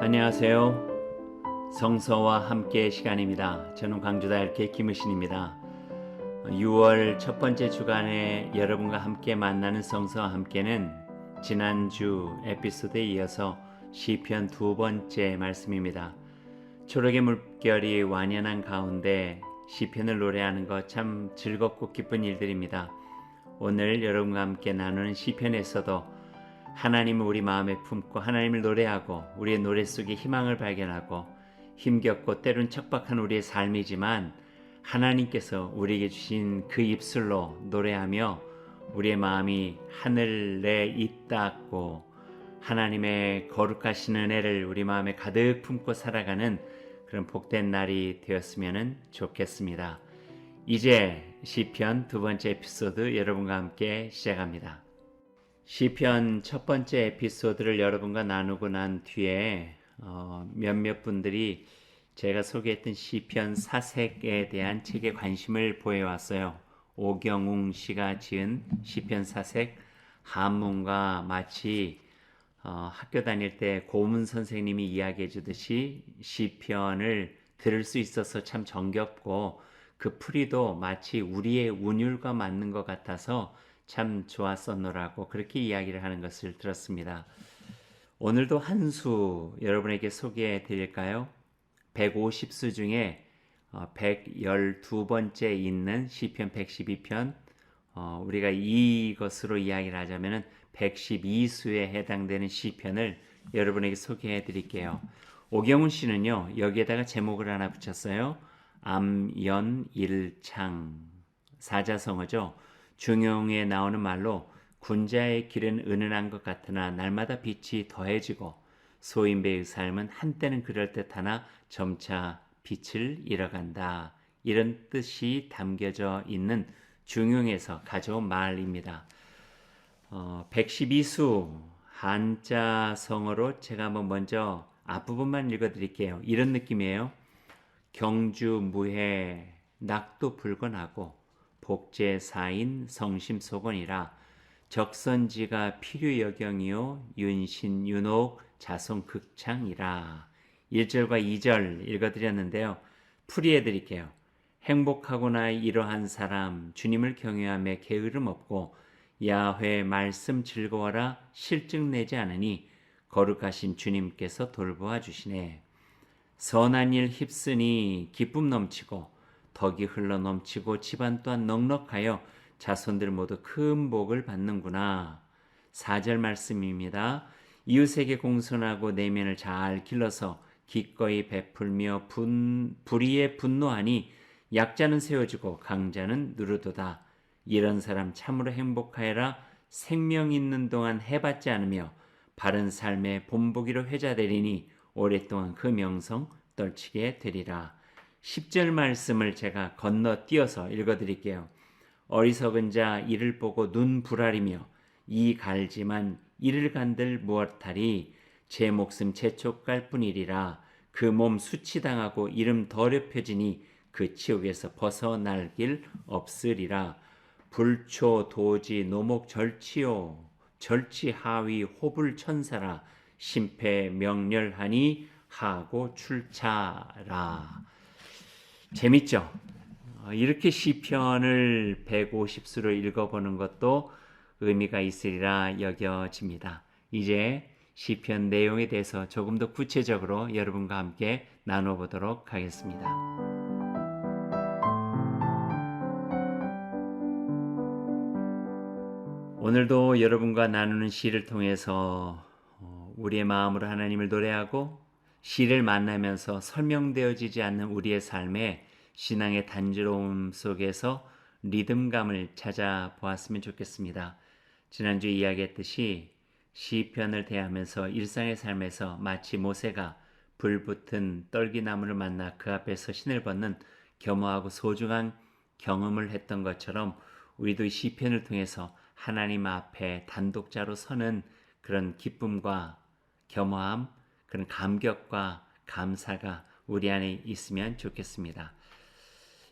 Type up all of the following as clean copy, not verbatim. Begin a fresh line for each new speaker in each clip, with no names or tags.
안녕하세요. 성서와 함께 시간입니다. 저는 광주다이렇게 김의신입니다. 6월 첫 번째 주간에 여러분과 함께 만나는 성서와 함께는 지난주 에피소드에 이어서 시편 두 번째 말씀입니다. 초록의 물결이 완연한 가운데 시편을 노래하는 것 참 즐겁고 기쁜 일들입니다. 오늘 여러분과 함께 나누는 시편에서도 하나님을 우리 마음에 품고 하나님을 노래하고 우리의 노래 속에 희망을 발견하고 힘겹고 때론 척박한 우리의 삶이지만 하나님께서 우리에게 주신 그 입술로 노래하며 우리의 마음이 하늘에 있다고 하나님의 거룩하신 은혜를 우리 마음에 가득 품고 살아가는 그런 복된 날이 되었으면 좋겠습니다. 이제 시편 두 번째 에피소드 여러분과 함께 시작합니다. 시편 첫 번째 에피소드를 여러분과 나누고 난 뒤에 몇몇 분들이 제가 소개했던 시편 사색에 대한 책에 관심을 보여왔어요. 오경웅 씨가 지은 시편 사색, 한문과 마치 학교 다닐 때 고문 선생님이 이야기해 주듯이 시편을 들을 수 있어서 참 정겹고 그 풀이도 마치 우리의 운율과 맞는 것 같아서 참 좋았었노라고 그렇게 이야기를 하는 것을 들었습니다. 오늘도 한 수 여러분에게 소개해 드릴까요? 150수 중에 112번째 있는 시편 112편, 우리가 이것으로 이야기를 하자면 112수에 해당되는 시편을 여러분에게 소개해 드릴게요. 오경훈 씨는요, 여기에다가 제목을 하나 붙였어요. 암연일창, 사자성어죠. 중용에 나오는 말로 군자의 길은 은은한 것 같으나 날마다 빛이 더해지고 소인배의 삶은 한때는 그럴듯하나 점차 빛을 잃어간다. 이런 뜻이 담겨져 있는 중용에서 가져온 말입니다. 112수 한자성어로 제가 한번 먼저 앞부분만 읽어드릴게요. 이런 느낌이에요. 경주무해 낙도 불건하고 복제사인 성심소건이라 적선지가 필요여경이요 윤신윤옥 자손극창이라. 1절과 2절 읽어드렸는데요. 풀이해드릴게요. 행복하구나 이러한 사람 주님을 경외하며 게으름 없고 야훼 말씀 즐거워라 실증 내지 않으니 거룩하신 주님께서 돌보아 주시네. 선한 일 휩쓰니 기쁨 넘치고 덕이 흘러 넘치고 집안 또한 넉넉하여 자손들 모두 큰 복을 받는구나. 4절 말씀입니다. 이웃에게 공손하고 내면을 잘 길러서 기꺼이 베풀며 불의에 분노하니 약자는 세워지고 강자는 누르도다. 이런 사람 참으로 행복하여라. 생명 있는 동안 해받지 않으며 바른 삶의 본보기로 회자되리니 오랫동안 그 명성 떨치게 되리라. 10절 말씀을 제가 건너뛰어서 읽어드릴게요. 어리석은 자 이를 보고 눈 부라리며 이 갈지만 이를 간들 무엇하리. 제 목숨 재촉갈 뿐이리라. 그 몸 수치당하고 이름 더럽혀지니 그 치욕에서 벗어날 길 없으리라. 불초 도지 노목 절치요 절치하위 호불 천사라. 심패 명렬하니 하고 출차라. 재밌죠? 이렇게 시편을 150수로 읽어보는 것도 의미가 있으리라 여겨집니다. 이제 시편 내용에 대해서 조금 더 구체적으로 여러분과 함께 나눠보도록 하겠습니다. 오늘도 여러분과 나누는 시를 통해서 우리의 마음으로 하나님을 노래하고 시를 만나면서 설명되어지지 않는 우리의 삶에 신앙의 단조로움 속에서 리듬감을 찾아보았으면 좋겠습니다. 지난주에 이야기했듯이 시편을 대하면서 일상의 삶에서 마치 모세가 불붙은 떨기나무를 만나 그 앞에서 신을 벗는 겸허하고 소중한 경험을 했던 것처럼 우리도 이 시편을 통해서 하나님 앞에 단독자로 서는 그런 기쁨과 겸허함, 그런 감격과 감사가 우리 안에 있으면 좋겠습니다.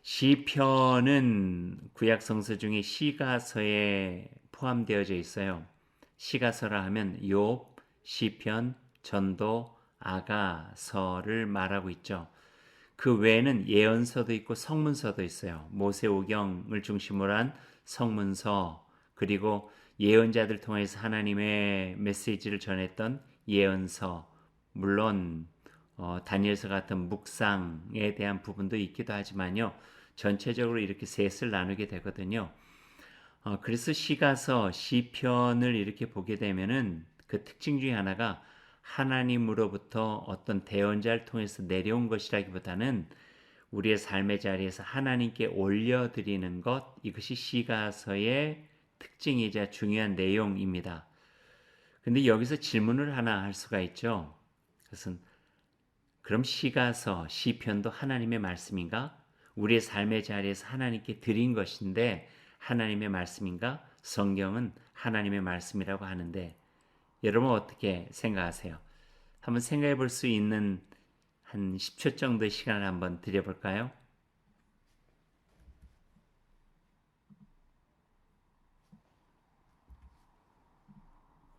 시편은 구약 성서 중에 시가서에 포함되어져 있어요. 시가서라 하면 욥, 시편, 전도, 아가서를 말하고 있죠. 그 외에는 예언서도 있고 성문서도 있어요. 모세오경을 중심으로 한 성문서, 그리고 예언자들 통해서 하나님의 메시지를 전했던 예언서, 물론 다니엘서 같은 묵상에 대한 부분도 있기도 하지만요. 전체적으로 이렇게 셋을 나누게 되거든요. 그래서 시가서, 시편을 이렇게 보게 되면은 그 특징 중에 하나가 하나님으로부터 어떤 대언자를 통해서 내려온 것이라기보다는 우리의 삶의 자리에서 하나님께 올려드리는 것, 이것이 시가서의 특징이자 중요한 내용입니다. 근데 여기서 질문을 하나 할 수가 있죠. 그것은 그럼 시가서, 시편도 하나님의 말씀인가? 우리의 삶의 자리에서 하나님께 드린 것인데 하나님의 말씀인가? 성경은 하나님의 말씀이라고 하는데 여러분 어떻게 생각하세요? 한번 생각해 볼 수 있는 한 10초 정도의 시간을 한번 드려볼까요?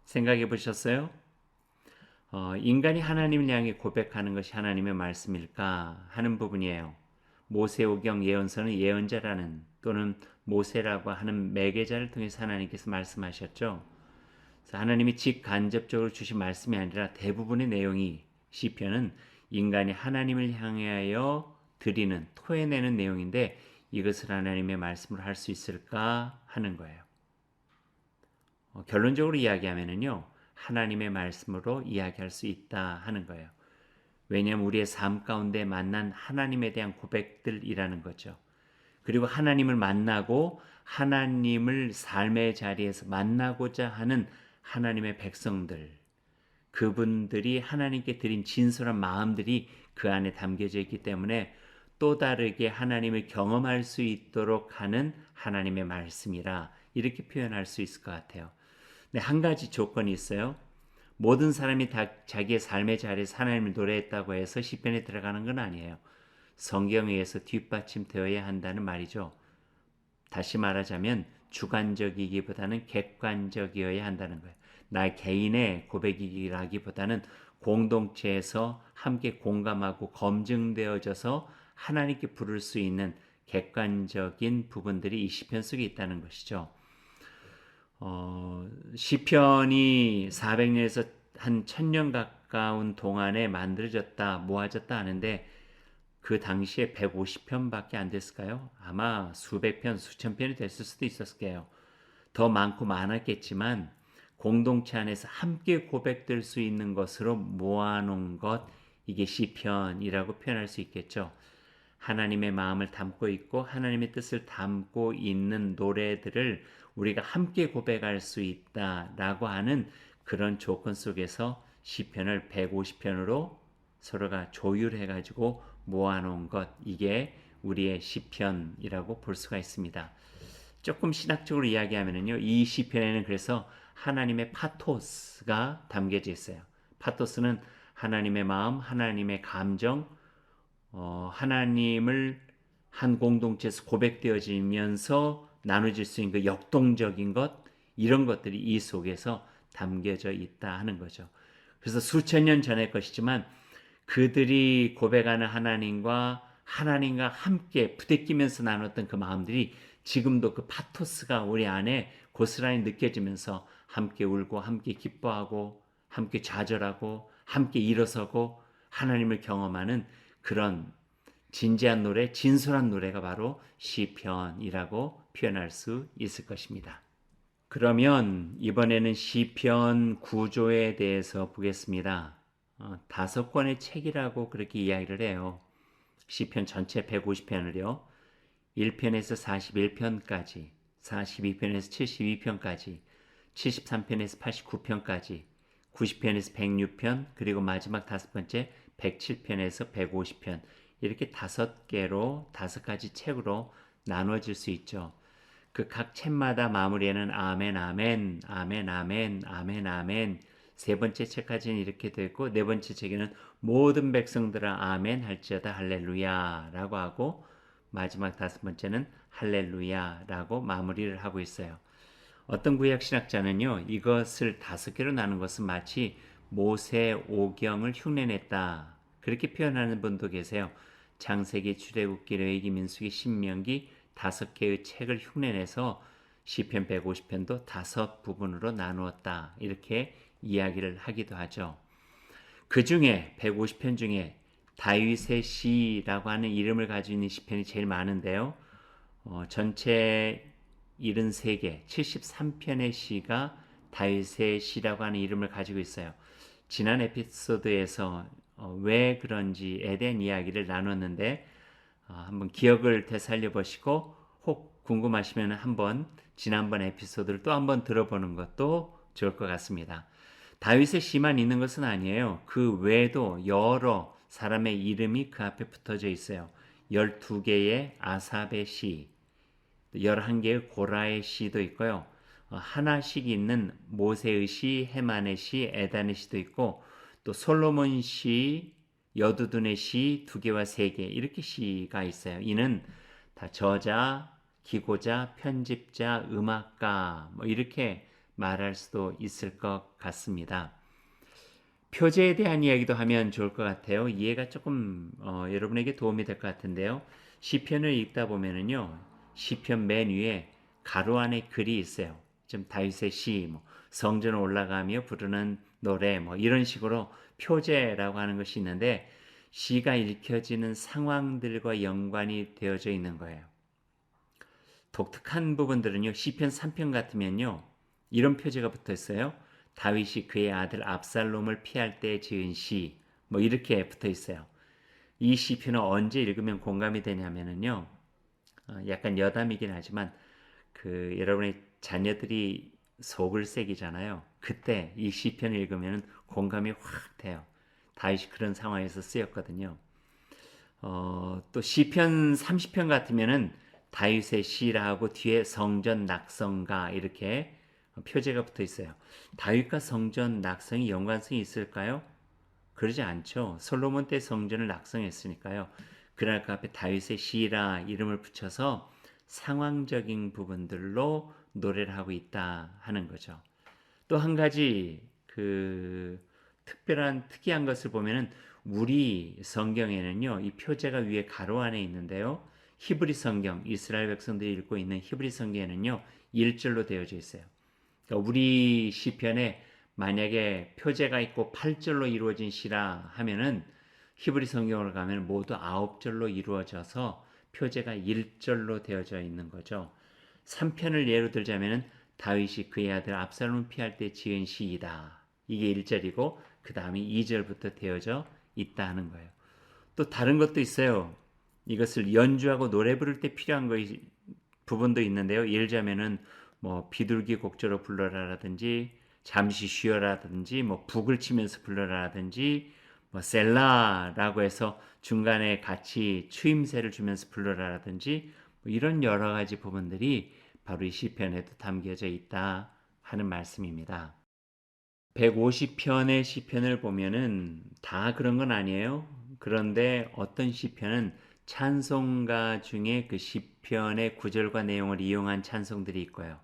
생각해 보셨어요? 인간이 하나님을 향해 고백하는 것이 하나님의 말씀일까 하는 부분이에요. 모세오경 예언서는 예언자라는 또는 모세라고 하는 매개자를 통해서 하나님께서 말씀하셨죠. 하나님이 직간접적으로 주신 말씀이 아니라 대부분의 내용이 시편은 인간이 하나님을 향하여 드리는 토해내는 내용인데 이것을 하나님의 말씀으로 할 수 있을까 하는 거예요. 결론적으로 이야기하면요. 하나님의 말씀으로 이야기할 수 있다 하는 거예요. 왜냐하면 우리의 삶 가운데 만난 하나님에 대한 고백들이라는 거죠. 그리고 하나님을 만나고 하나님을 삶의 자리에서 만나고자 하는 하나님의 백성들, 그분들이 하나님께 드린 진솔한 마음들이 그 안에 담겨져 있기 때문에 또 다르게 하나님을 경험할 수 있도록 하는 하나님의 말씀이라 이렇게 표현할 수 있을 것 같아요. 근데 한 가지 조건이 있어요. 모든 사람이 다 자기의 삶의 자리에서 하나님을 노래했다고 해서 시편에 들어가는 건 아니에요. 성경에 의해서 뒷받침되어야 한다는 말이죠. 다시 말하자면 주관적이기보다는 객관적이어야 한다는 거예요. 나 개인의 고백이라기보다는 공동체에서 함께 공감하고 검증되어져서 하나님께 부를 수 있는 객관적인 부분들이 이 시편 속에 있다는 것이죠. 시편이 400년에서 한 1000년 가까운 동안에 만들어졌다, 모아졌다 하는데 그 당시에 150편밖에 안 됐을까요? 아마 수백 편, 수천 편이 됐을 수도 있었을 거예요. 더 많고 많았겠지만 공동체 안에서 함께 고백될 수 있는 것으로 모아놓은 것, 이게 시편이라고 표현할 수 있겠죠. 하나님의 마음을 담고 있고 하나님의 뜻을 담고 있는 노래들을 우리가 함께 고백할 수 있다라고 하는 그런 조건 속에서 시편을 150편으로 서로가 조율해가지고 모아놓은 것, 이게 우리의 시편이라고 볼 수가 있습니다. 조금 신학적으로 이야기하면요, 이 시편에는 그래서 하나님의 파토스가 담겨져 있어요. 파토스는 하나님의 마음, 하나님의 감정, 하나님을 한 공동체에서 고백되어지면서 나눠질 수 있는 그 역동적인 것, 이런 것들이 이 속에서 담겨져 있다 하는 거죠. 그래서 수천 년 전의 것이지만 그들이 고백하는 하나님과 함께 부대끼면서 나눴던 그 마음들이 지금도 그 파토스가 우리 안에 고스란히 느껴지면서 함께 울고 함께 기뻐하고 함께 좌절하고 함께 일어서고 하나님을 경험하는 그런 진지한 노래, 진솔한 노래가 바로 시편이라고 표현할 수 있을 것입니다. 그러면 이번에는 시편 구조에 대해서 보겠습니다. 5권의 책이라고 그렇게 이야기를 해요. 시편 전체 150편을요. 1편에서 41편까지, 42편에서 72편까지, 73편에서 89편까지, 90편에서 106편, 그리고 마지막 5번째 107편에서 150편, 이렇게 5개로 5가지 책으로 나눠질 수 있죠. 그 각 책마다 마무리에는 아멘, 아멘, 아멘, 아멘, 아멘, 아멘. 3번째 책까지는 이렇게 되고 4번째 책에는 모든 백성들아 아멘 할지어다 할렐루야라고 하고 마지막 5번째는 할렐루야라고 마무리를 하고 있어요. 어떤 구약 신학자는요, 이것을 5개로 나눈 것은 마치 모세 오경을 흉내냈다. 그렇게 표현하는 분도 계세요. 창세기, 출애굽기, 레위기, 민수기, 신명기 5개의 책을 흉내내서 시편 150편도 5부분으로 나누었다. 이렇게 이야기를 하기도 하죠. 그 중에 150편 중에 다윗의 시라고 하는 이름을 가지고 있는 시편이 제일 많은데요. 전체 73개, 73편의 시가 다윗의 시라고 하는 이름을 가지고 있어요. 지난 에피소드에서 왜 그런지에 대한 이야기를 나눴는데 한번 기억을 되살려 보시고 혹 궁금하시면 한번 지난번 에피소드를 또 한번 들어보는 것도 좋을 것 같습니다. 다윗의 시만 있는 것은 아니에요. 그 외에도 여러 사람의 이름이 그 앞에 붙어져 있어요. 12개의 아삽의 시, 11개의 고라의 시도 있고요. 하나씩 있는 모세의 시, 헤만의 시, 에단의 시도 있고 또 솔로몬 시, 여두둔의 시 2개와 3개 이렇게 시가 있어요. 이는 다 저자, 기고자, 편집자, 음악가 뭐 이렇게 말할 수도 있을 것 같습니다. 표제에 대한 이야기도 하면 좋을 것 같아요. 이해가 조금 여러분에게 도움이 될 것 같은데요. 시편을 읽다 보면은요, 시편 맨 위에 가로 안에 글이 있어요. 좀 다윗의 시, 뭐 성전 올라가며 부르는 노래, 뭐 이런 식으로 표제라고 하는 것이 있는데 시가 읽혀지는 상황들과 연관이 되어져 있는 거예요. 독특한 부분들은요, 시편 3편 같으면요, 이런 표제가 붙어 있어요. 다윗이 그의 아들 압살롬을 피할 때 지은 시, 뭐 이렇게 붙어 있어요. 이 시편을 언제 읽으면 공감이 되냐면요, 약간 여담이긴 하지만 그 여러분의 자녀들이 속을 새기잖아요. 그때 이 시편을 읽으면 공감이 확 돼요. 다윗이 그런 상황에서 쓰였거든요. 또 시편 30편 같으면은 다윗의 시라 하고 뒤에 성전 낙성가 이렇게 표제가 붙어 있어요. 다윗과 성전 낙성이 연관성이 있을까요? 그러지 않죠. 솔로몬 때 성전을 낙성했으니까요. 그날 그 앞에 다윗의 시라 이름을 붙여서 상황적인 부분들로 노래를 하고 있다 하는 거죠. 또 한 가지 특이한 것을 보면은 우리 성경에는요, 이 표제가 위에 가로 안에 있는데요. 히브리 성경, 이스라엘 백성들이 읽고 있는 히브리 성경에는요, 1절로 되어져 있어요. 그러니까 우리 시편에 만약에 표제가 있고 8절로 이루어진 시라 하면은 히브리 성경으로 가면 모두 9절로 이루어져서 표제가 1절로 되어져 있는 거죠. 3편을 예로 들자면은 다윗이 그의 아들 압살롬 피할 때 지은 시이다. 이게 1절이고 그 다음에 2절부터 되어져 있다 하는 거예요. 또 다른 것도 있어요. 이것을 연주하고 노래 부를 때 필요한 부분도 있는데요. 예를 들자면은 뭐 비둘기 곡조로 불러라라든지 잠시 쉬어라든지 뭐 북을 치면서 불러라라든지 뭐 셀라라고 해서 중간에 같이 추임새를 주면서 불러라라든지 뭐 이런 여러 가지 부분들이 바로 이 시편에도 담겨져 있다 하는 말씀입니다. 150편의 시편을 보면은 다 그런 건 아니에요. 그런데 어떤 시편은 찬송가 중에 그 시편의 구절과 내용을 이용한 찬송들이 있고요.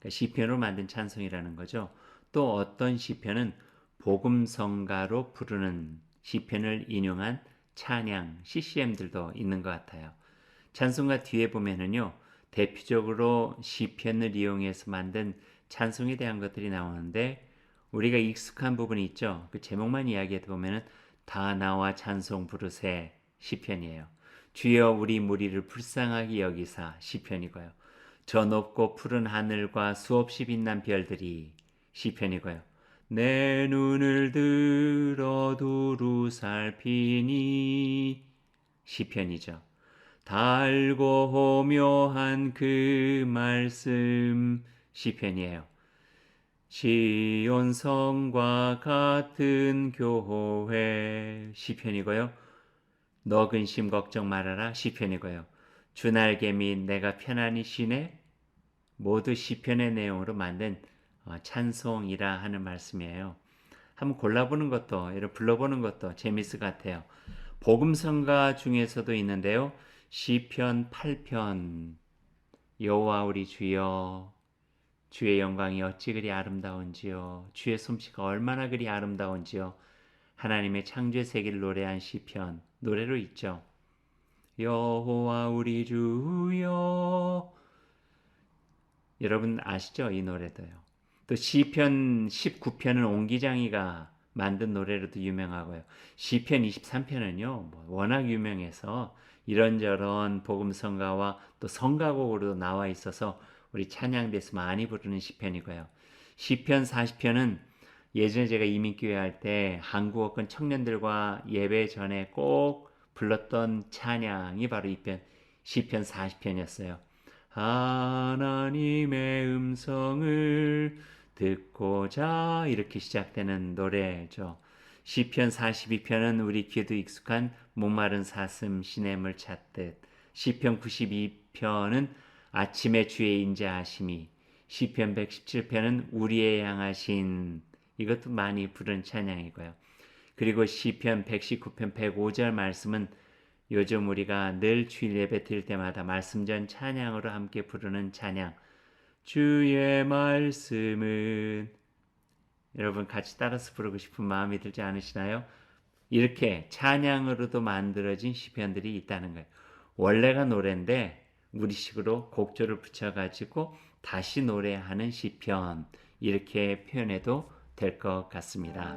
그러니까 시편으로 만든 찬송이라는 거죠. 또 어떤 시편은 복음성가로 부르는 시편을 인용한 찬양, CCM들도 있는 것 같아요. 찬송가 뒤에 보면은요, 대표적으로 시편을 이용해서 만든 찬송에 대한 것들이 나오는데 우리가 익숙한 부분이 있죠. 그 제목만 이야기해 보면은 다 나와 찬송 부르세 시편이에요. 주여 우리 무리를 불쌍하게 여기사 시편이고요. 저 높고 푸른 하늘과 수없이 빛난 별들이 시편이고요. 내 눈을 들어 두루 살피니 시편이죠. 달고 묘한 그 말씀 시편이에요. 시온 성과 같은 교회 시편이고요. 너 근심 걱정 말아라 시편이고요. 주 날개 및 내가 편안히 쉬네 모두 시편의 내용으로 만든 찬송이라 하는 말씀이에요. 한번 골라보는 것도 이렇게 불러보는 것도 재밌을 것 같아요. 복음성가 중에서도 있는데요. 시편 8편 여호와 우리 주여 주의 영광이 어찌 그리 아름다운지요. 주의 솜씨가 얼마나 그리 아름다운지요. 하나님의 창조의 세계를 노래한 시편 노래로 있죠. 여호와 우리 주여. 여러분 아시죠? 이 노래도요. 또 시편 19편은 옹기장이가 만든 노래로도 유명하고요. 시편 23편은요. 워낙 유명해서 이런저런 복음 성가와 또 성가곡으로도 나와 있어서 우리 찬양대에서 많이 부르는 시편이고요. 시편 40편은 예전에 제가 이민교회 할 때 한국어권 청년들과 예배 전에 꼭 불렀던 찬양이 바로 이 편, 시편 40편이었어요. 하나님의 음성을 듣고자 이렇게 시작되는 노래죠. 시편 42편은 우리 귀에도 익숙한 목마른 사슴 시냇물 찾듯, 시편 92편은 아침에 주의 인자하심이, 시편 117편은 우리의 향하신, 이것도 많이 부른 찬양이고요. 그리고 시편 119편 105절 말씀은 요즘 우리가 늘 주일 예배 드릴 때마다 말씀 전 찬양으로 함께 부르는 찬양, 주의 말씀은, 여러분 같이 따라서 부르고 싶은 마음이 들지 않으시나요? 이렇게 찬양으로도 만들어진 시편들이 있다는 거예요. 원래가 노래인데 우리식으로 곡조를 붙여가지고 다시 노래하는 시편, 이렇게 표현해도 될 것 같습니다.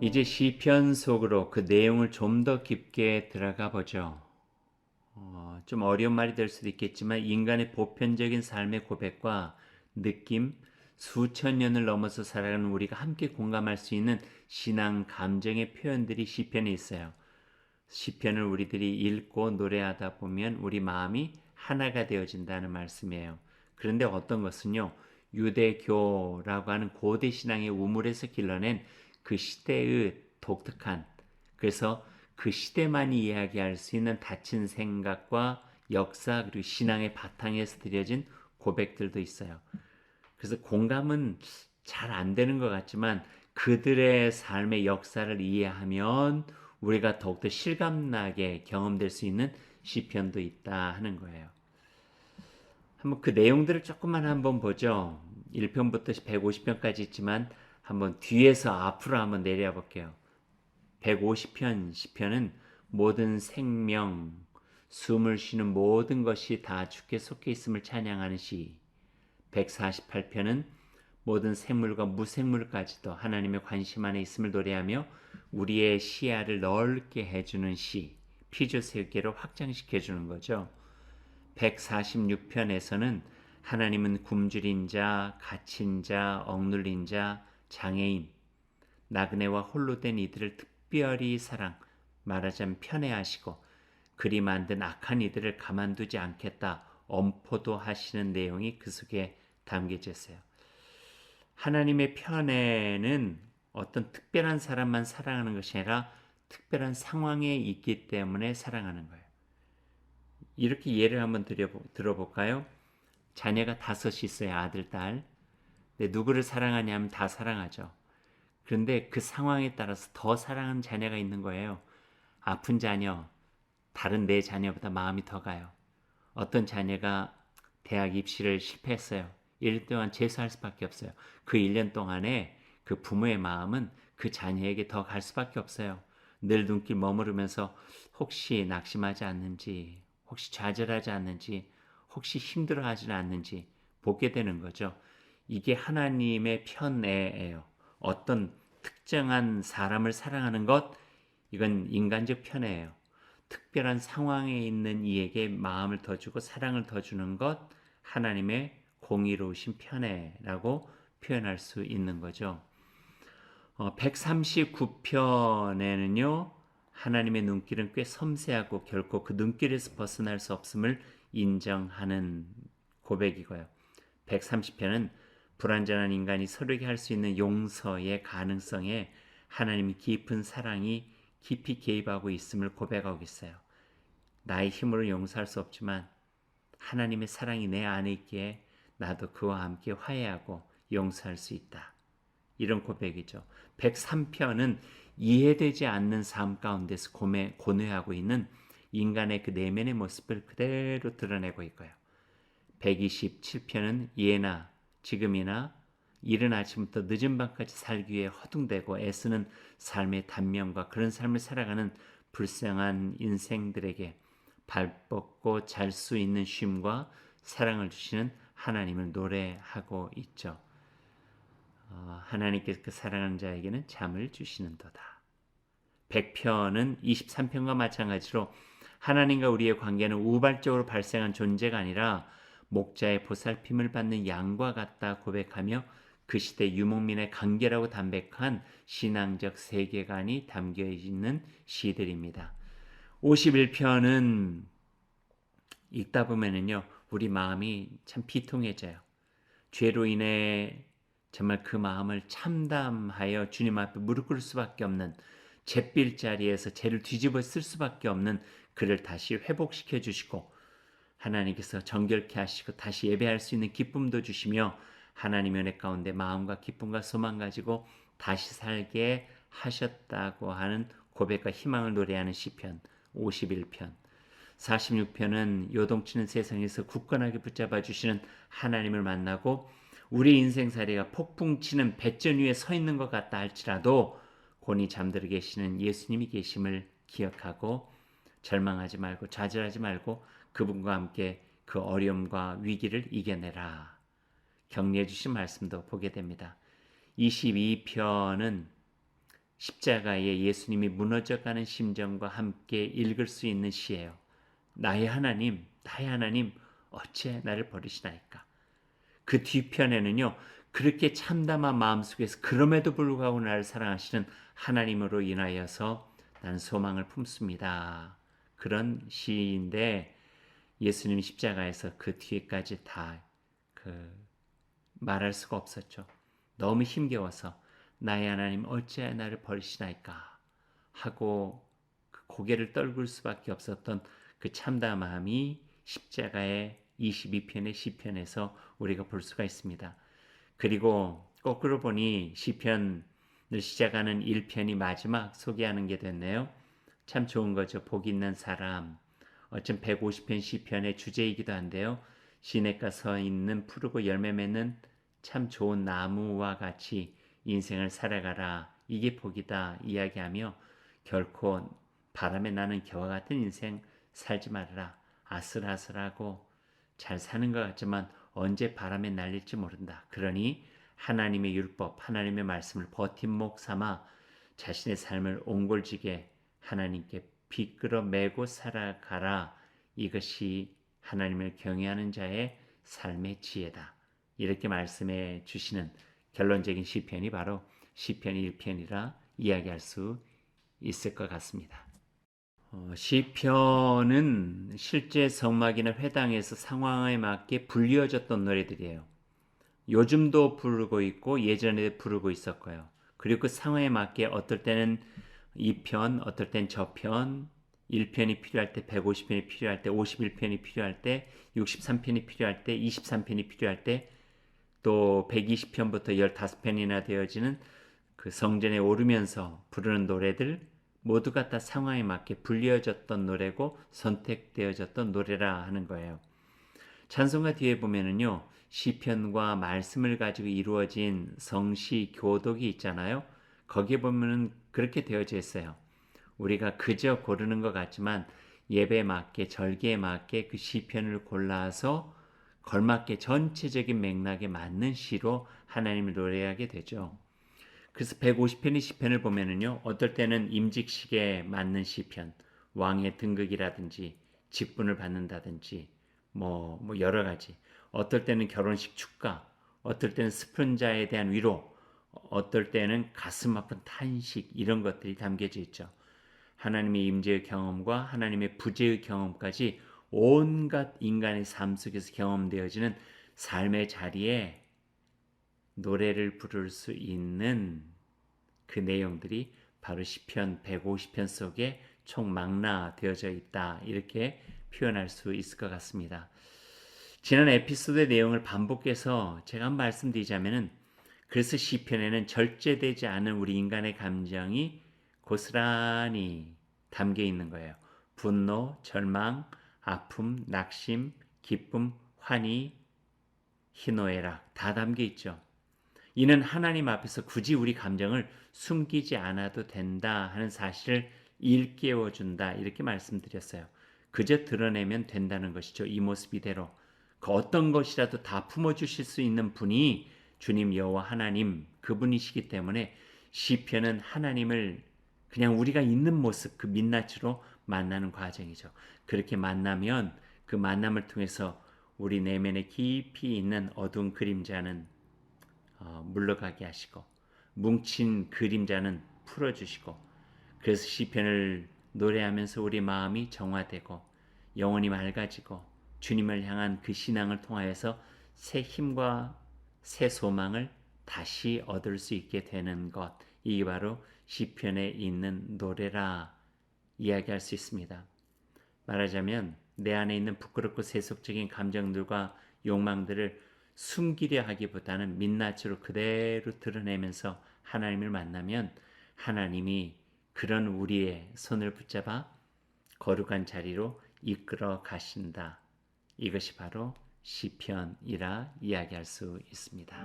이제 시편 속으로 그 내용을 좀 더 깊게 들어가 보죠. 좀 어려운 말이 될 수도 있겠지만 인간의 보편적인 삶의 고백과 느낌, 수천 년을 넘어서 살아가는 우리가 함께 공감할 수 있는 신앙 감정의 표현들이 시편에 있어요. 시편을 우리들이 읽고 노래하다 보면 우리 마음이 하나가 되어진다는 말씀이에요. 그런데 어떤 것은요, 유대교라고 하는 고대 신앙의 우물에서 길러낸 그 시대의 독특한, 그래서 그 시대만이 이야기할 수 있는 닫힌 생각과 역사 그리고 신앙의 바탕에서 드려진 고백들도 있어요. 그래서 공감은 잘 안 되는 것 같지만 그들의 삶의 역사를 이해하면 우리가 더욱더 실감나게 경험될 수 있는 시편도 있다 하는 거예요. 한번 그 내용들을 조금만 한번 보죠. 1편부터 150편까지 있지만 한번 뒤에서 앞으로 한번 내려 볼게요. 150편 시편은 모든 생명, 숨을 쉬는 모든 것이 다 주께 속해 있음을 찬양하는 시. 148편은 모든 생물과 무생물까지도 하나님의 관심 안에 있음을 노래하며 우리의 시야를 넓게 해주는 시, 피조 세계로 확장시켜 주는 거죠. 146편에서는 하나님은 굶주린 자, 갇힌 자, 억눌린 자, 장애인, 나그네와 홀로 된 이들을 특별히 말하자면 편애하시고 그리 만든 악한 이들을 가만두지 않겠다 엄포도 하시는 내용이 그 속에 담겨져 있어요. 하나님의 편애는 어떤 특별한 사람만 사랑하는 것이 아니라 특별한 상황에 있기 때문에 사랑하는 거예요. 이렇게 예를 한번 들어볼까요? 자녀가 5이 있어요. 아들, 딸. 근데 누구를 사랑하냐면 다 사랑하죠. 그런데 그 상황에 따라서 더 사랑하는 자녀가 있는 거예요. 아픈 자녀, 다른 내 자녀보다 마음이 더 가요. 어떤 자녀가 대학 입시를 실패했어요. 1년 동안 재수할 수밖에 없어요. 그 1년 동안에 그 부모의 마음은 그 자녀에게 더 갈 수밖에 없어요. 늘 눈길 머무르면서 혹시 낙심하지 않는지, 혹시 좌절하지 않는지, 혹시 힘들어하지는 않는지 보게 되는 거죠. 이게 하나님의 편애예요. 어떤 특정한 사람을 사랑하는 것, 이건 인간적 편애예요. 특별한 상황에 있는 이에게 마음을 더 주고 사랑을 더 주는 것, 하나님의 공의로우신 편애라고 표현할 수 있는 거죠. 139편에는요, 하나님의 눈길은 꽤 섬세하고 결코 그 눈길에서 벗어날 수 없음을 인정하는 고백이고요. 130편은 불완전한 인간이 서로에게 할 수 있는 용서의 가능성에 하나님의 깊은 사랑이 깊이 개입하고 있음을 고백하고 있어요. 나의 힘으로 용서할 수 없지만 하나님의 사랑이 내 안에 있기에 나도 그와 함께 화해하고 용서할 수 있다. 이런 고백이죠. 103편은 이해되지 않는 삶 가운데서 고뇌하고 있는 인간의 그 내면의 모습을 그대로 드러내고 있고요. 127편은 예나 지금이나 이른 아침부터 늦은 밤까지 살기 위해 허둥대고 애쓰는 삶의 단면과 그런 삶을 살아가는 불쌍한 인생들에게 발 뻗고 잘 수 있는 쉼과 사랑을 주시는 하나님을 노래하고 있죠. 하나님께서 그 사랑하는 자에게는 잠을 주시는도다. 100편은 23편과 마찬가지로 하나님과 우리의 관계는 우발적으로 발생한 존재가 아니라 목자의 보살핌을 받는 양과 같다 고백하며 그 시대 유목민의 간결하고 담백한 신앙적 세계관이 담겨 있는 시들입니다. 51편은 읽다 보면은요, 우리 마음이 참 비통해져요. 죄로 인해 정말 그 마음을 참담하여 주님 앞에 무릎 꿇을 수밖에 없는, 잿빌 자리에서 죄를 뒤집어 쓸 수밖에 없는 그를 다시 회복시켜 주시고 하나님께서 정결케 하시고 다시 예배할 수 있는 기쁨도 주시며 하나님의 은혜 가운데 마음과 기쁨과 소망 가지고 다시 살게 하셨다고 하는 고백과 희망을 노래하는 시편 51편. 46편은 요동치는 세상에서 굳건하게 붙잡아 주시는 하나님을 만나고 우리 인생살이가 폭풍치는 배전 위에 서 있는 것 같다 할지라도 곤히 잠들어 계시는 예수님이 계심을 기억하고 절망하지 말고 좌절하지 말고 그분과 함께 그 어려움과 위기를 이겨내라. 격려해 주신 말씀도 보게 됩니다. 22편은 십자가에 예수님이 무너져가는 심정과 함께 읽을 수 있는 시예요. 나의 하나님, 어찌 나를 버리시나이까. 그 뒤편에는요, 그렇게 참담한 마음속에서 그럼에도 불구하고 나를 사랑하시는 하나님으로 인하여서 나는 소망을 품습니다. 그런 시인데 예수님 십자가에서 그 뒤에까지 다 말할 수가 없었죠. 너무 힘겨워서 나의 하나님 어찌하여 나를 버리시나이까 하고 그 고개를 떨굴 수밖에 없었던 그 참담함이 십자가의 22편의 시편에서 우리가 볼 수가 있습니다. 그리고 거꾸로 보니 시편을 시작하는 1편이 마지막 소개하는 게 됐네요. 참 좋은 거죠. 복 있는 사람. 어쩜 150편 시편의 주제이기도 한데요. 시냇가 서 있는 푸르고 열매 맺는 참 좋은 나무와 같이 인생을 살아가라. 이게 복이다 이야기하며 결코 바람에 나는 겨와 같은 인생 살지 말아라. 아슬아슬하고 잘 사는 것 같지만 언제 바람에 날릴지 모른다. 그러니 하나님의 율법, 하나님의 말씀을 버팀목 삼아 자신의 삶을 옹골지게 하나님께 비끌어 매고 살아가라. 이것이 하나님을 경외하는 자의 삶의 지혜다. 이렇게 말씀해 주시는 결론적인 시편이 바로 시편 1편이라 이야기할 수 있을 것 같습니다. 시편은 실제 성막이나 회당에서 상황에 맞게 불리어졌던 노래들이에요. 요즘도 부르고 있고 예전에 부르고 있었고요. 그리고 그 상황에 맞게 어떨 때는 2편, 어떨 땐 저편, 1편이 필요할 때, 150편이 필요할 때, 51편이 필요할 때, 63편이 필요할 때, 23편이 필요할 때, 또 120편부터 15편이나 되어지는 그 성전에 오르면서 부르는 노래들 모두가 다 상황에 맞게 불려졌던 노래고 선택되어졌던 노래라 하는 거예요. 찬송가 뒤에 보면은요, 시편과 말씀을 가지고 이루어진 성시 교독이 있잖아요. 거기에 보면은 그렇게 되어져 있어요. 우리가 그저 고르는 것 같지만 예배에 맞게 절기에 맞게 그 시편을 골라서 걸맞게 전체적인 맥락에 맞는 시로 하나님을 노래하게 되죠. 그래서 150편의 시편을 보면은요, 어떨 때는 임직식에 맞는 시편, 왕의 등극이라든지 직분을 받는다든지 뭐 여러 가지. 어떨 때는 결혼식 축가, 어떨 때는 슬픈 자에 대한 위로, 어떨 때는 가슴 아픈 탄식 이런 것들이 담겨져 있죠. 하나님의 임재의 경험과 하나님의 부재의 경험까지 온갖 인간의 삶 속에서 경험되어지는 삶의 자리에 노래를 부를 수 있는 그 내용들이 바로 시편 150편 속에 총망라되어져 있다. 이렇게 표현할 수 있을 것 같습니다. 지난 에피소드의 내용을 반복해서 제가 한 말씀드리자면은 그래서 시편에는 절제되지 않은 우리 인간의 감정이 고스란히 담겨 있는 거예요. 분노, 절망, 아픔, 낙심, 기쁨, 환희, 희노애락 다 담겨 있죠. 이는 하나님 앞에서 굳이 우리 감정을 숨기지 않아도 된다 하는 사실을 일깨워 준다 이렇게 말씀드렸어요. 그저 드러내면 된다는 것이죠. 이 모습 이대로 그 어떤 것이라도 다 품어주실 수 있는 분이 주님 여호와 하나님 그분이시기 때문에 시편은 하나님을 그냥 우리가 있는 모습 그 민낯으로 만나는 과정이죠. 그렇게 만나면 그 만남을 통해서 우리 내면에 깊이 있는 어두운 그림자는 물러가게 하시고 뭉친 그림자는 풀어주시고 그래서 시편을 노래하면서 우리 마음이 정화되고 영혼이 맑아지고 주님을 향한 그 신앙을 통하여서 새 힘과 새 소망을 다시 얻을 수 있게 되는 것 이게 바로 시편에 있는 노래라 이야기할 수 있습니다. 말하자면 내 안에 있는 부끄럽고 세속적인 감정들과 욕망들을 숨기려 하기보다는 민낯으로 그대로 드러내면서 하나님을 만나면 하나님이 그런 우리의 손을 붙잡아 거룩한 자리로 이끌어 가신다. 이것이 바로 시편이라 이야기할 수 있습니다.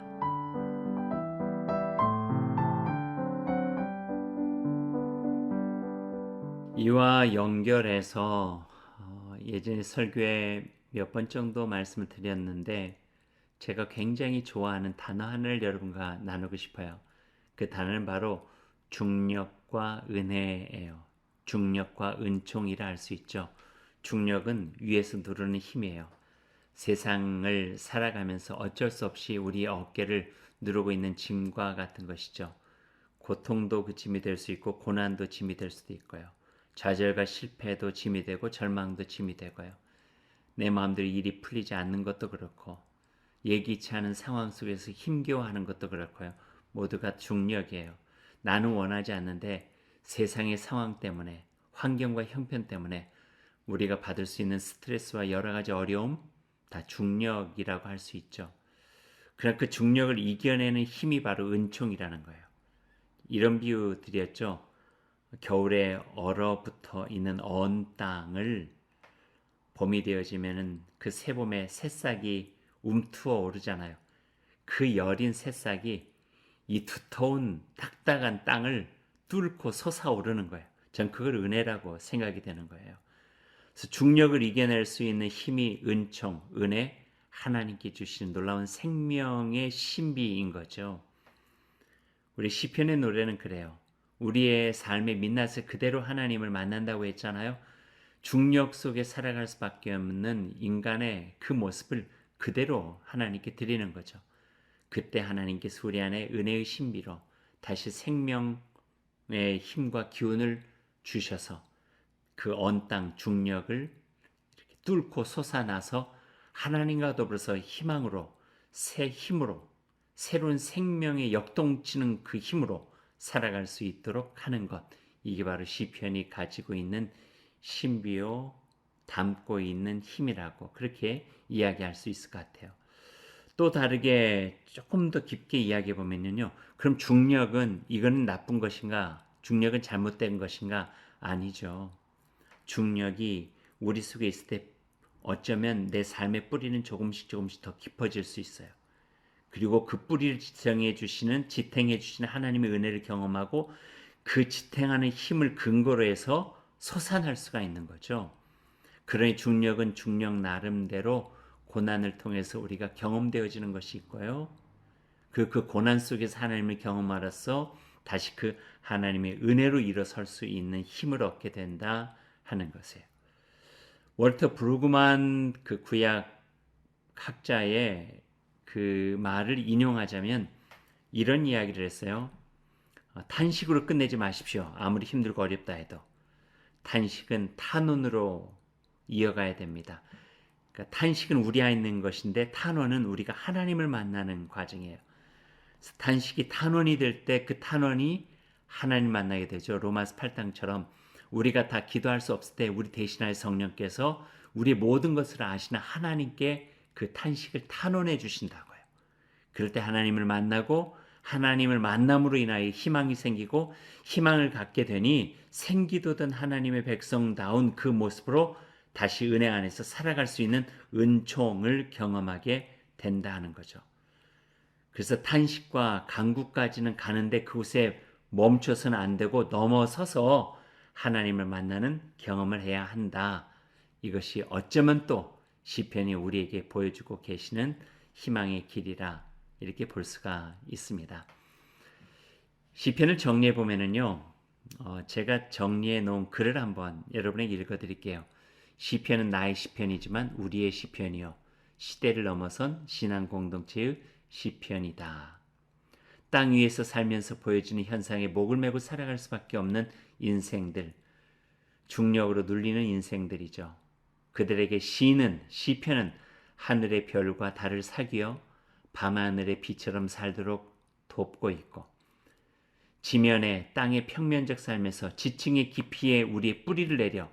이와 연결해서 예전에 설교에 몇 번 정도 말씀을 드렸는데 제가 굉장히 좋아하는 단어 하나를 여러분과 나누고 싶어요. 그 단어는 바로 중력과 은혜예요. 중력과 은총이라 할 수 있죠. 중력은 위에서 누르는 힘이에요. 세상을 살아가면서 어쩔 수 없이 우리의 어깨를 누르고 있는 짐과 같은 것이죠. 고통도 그 짐이 될 수 있고 고난도 짐이 될 수도 있고요. 좌절과 실패도 짐이 되고 절망도 짐이 되고요. 내 마음대로 일이 풀리지 않는 것도 그렇고 예기치 않은 상황 속에서 힘겨워하는 것도 그렇고요. 모두가 중력이에요. 나는 원하지 않는데 세상의 상황 때문에 환경과 형편 때문에 우리가 받을 수 있는 스트레스와 여러 가지 어려움 다 중력이라고 할 수 있죠. 그러나 그 중력을 이겨내는 힘이 바로 은총이라는 거예요. 이런 비유 드렸죠. 겨울에 얼어붙어 있는 언 땅을 봄이 되어지면은 그 새봄에 새싹이 움트어 오르잖아요. 그 여린 새싹이 이 두터운 딱딱한 땅을 뚫고 솟아오르는 거예요. 전 그걸 은혜라고 생각이 되는 거예요. 그래서 중력을 이겨낼 수 있는 힘이 은총, 은혜, 하나님께 주시는 놀라운 생명의 신비인 거죠. 우리 시편의 노래는 그래요. 우리의 삶의 민낯을 그대로 하나님을 만난다고 했잖아요. 중력 속에 살아갈 수밖에 없는 인간의 그 모습을 그대로 하나님께 드리는 거죠. 그때 하나님께서 우리 안에 은혜의 신비로 다시 생명의 힘과 기운을 주셔서 그 언 땅 중력을 이렇게 뚫고 솟아나서 하나님과 더불어서 희망으로 새 힘으로 새로운 생명의 역동치는 그 힘으로 살아갈 수 있도록 하는 것 이게 바로 시편이 가지고 있는 신비요 담고 있는 힘이라고 그렇게 이야기할 수 있을 것 같아요. 또 다르게 조금 더 깊게 이야기해 보면요. 그럼 중력은 이거는 나쁜 것인가? 중력은 잘못된 것인가? 아니죠. 중력이 우리 속에 있을 때 어쩌면 내 삶의 뿌리는 조금씩 더 깊어질 수 있어요. 그리고 그 뿌리를 지탱해 주시는 하나님의 은혜를 경험하고 그 지탱하는 힘을 근거로 해서 솟아날 수가 있는 거죠. 그러니 중력은 중력 나름대로 고난을 통해서 우리가 경험되어지는 것이 있고요. 그 고난 속에서 하나님을 경험하로써 다시 그 하나님의 은혜로 일어설 수 있는 힘을 얻게 된다 하는 것이에요. 월터 브루그만 그 구약 학자의 그 말을 인용하자면 이런 이야기를 했어요. 탄식으로 끝내지 마십시오. 아무리 힘들고 어렵다 해도. 탄식은 탄원으로 이어가야 됩니다. 그러니까 탄식은 우리 안에 있는 것인데 탄원은 우리가 하나님을 만나는 과정이에요. 그래서 탄식이 탄원이 될 때 그 탄원이 하나님 만나게 되죠. 로마서 8장처럼 우리가 다 기도할 수 없을 때 우리 대신할 성령께서 우리 모든 것을 아시는 하나님께 그 탄식을 탄원해 주신다고요. 그럴 때 하나님을 만나고 하나님을 만남으로 인하여 희망이 생기고 희망을 갖게 되니 생기도든 하나님의 백성다운 그 모습으로 다시 은혜 안에서 살아갈 수 있는 은총을 경험하게 된다 하는 거죠. 그래서 탄식과 간구까지는 가는데 그곳에 멈춰서는 안 되고 넘어서서 하나님을 만나는 경험을 해야 한다. 이것이 어쩌면 또 시편이 우리에게 보여주고 계시는 희망의 길이라 이렇게 볼 수가 있습니다. 시편을 정리해 보면은요, 제가 정리해 놓은 글을 한번 여러분에게 읽어드릴게요. 시편은 나의 시편이지만 우리의 시편이요, 시대를 넘어선 신앙 공동체의 시편이다. 땅 위에서 살면서 보여지는 현상에 목을 메고 살아갈 수밖에 없는 인생들, 중력으로 눌리는 인생들이죠. 그들에게 시편은 하늘의 별과 달을 사귀어 밤하늘의 비처럼 살도록 돕고 있고, 지면에 땅의 평면적 삶에서 지층의 깊이에 우리의 뿌리를 내려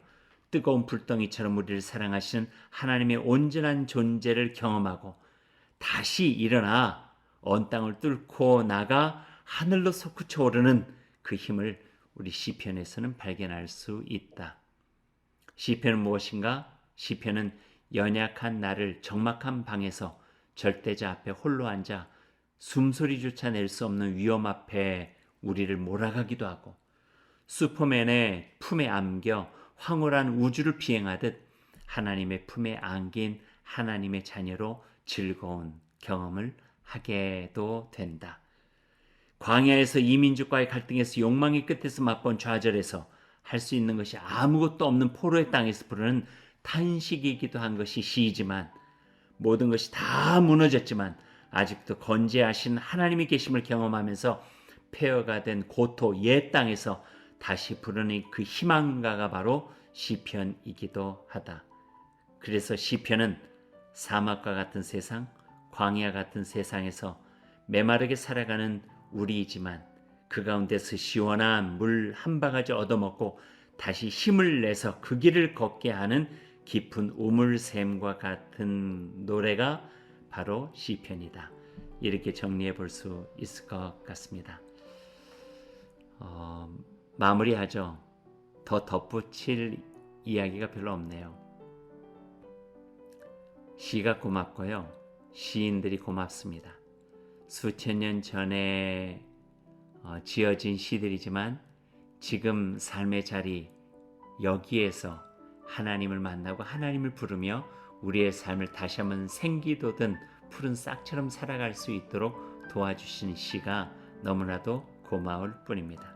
뜨거운 불덩이처럼 우리를 사랑하시는 하나님의 온전한 존재를 경험하고 다시 일어나 언 땅을 뚫고 나가 하늘로 솟구쳐 오르는 그 힘을 우리 시편에서는 발견할 수 있다. 시편은 무엇인가? 시편은 연약한 나를 적막한 방에서 절대자 앞에 홀로 앉아 숨소리조차 낼 수 없는 위험 앞에 우리를 몰아가기도 하고, 슈퍼맨의 품에 안겨 황홀한 우주를 비행하듯 하나님의 품에 안긴 하나님의 자녀로 즐거운 경험을 하게도 된다. 광야에서 이민족과의 갈등에서 욕망의 끝에서 맛본 좌절에서 할 수 있는 것이 아무것도 없는 포로의 땅에서 부르는 탄식이기도 한 것이 시이지만, 모든 것이 다 무너졌지만 아직도 건재하신 하나님의 계심을 경험하면서 폐허가 된 고토 옛 땅에서 다시 부르는 그 희망가가 바로 시편이기도 하다. 그래서 시편은 사막과 같은 세상, 광야 같은 세상에서 메마르게 살아가는 우리이지만 그 가운데서 시원한 물 한 바가지 얻어먹고 다시 힘을 내서 그 길을 걷게 하는 깊은 우물샘과 같은 노래가 바로 시편이다. 이렇게 정리해 볼 수 있을 것 같습니다. 마무리하죠. 더 덧붙일 이야기가 별로 없네요. 시가 고맙고요, 시인들이 고맙습니다. 수천 년 전에 지어진 시들이지만 지금 삶의 자리 여기에서 하나님을 만나고 하나님을 부르며 우리의 삶을 다시 한번 생기돋은 푸른 싹처럼 살아갈 수 있도록 도와주신 시가 너무나도 고마울 뿐입니다.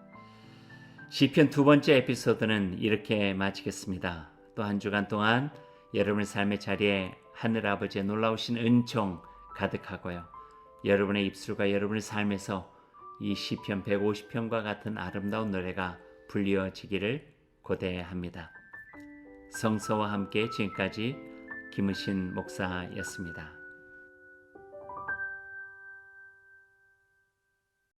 시편 두 번째 에피소드는 이렇게 마치겠습니다. 또 한 주간 동안 여러분의 삶의 자리에 하늘아버지의 놀라우신 은총 가득하고요, 여러분의 입술과 여러분의 삶에서 이 시편 150편과 같은 아름다운 노래가 불리어지기를 고대합니다. 성서와 함께 지금까지 김우신 목사였습니다.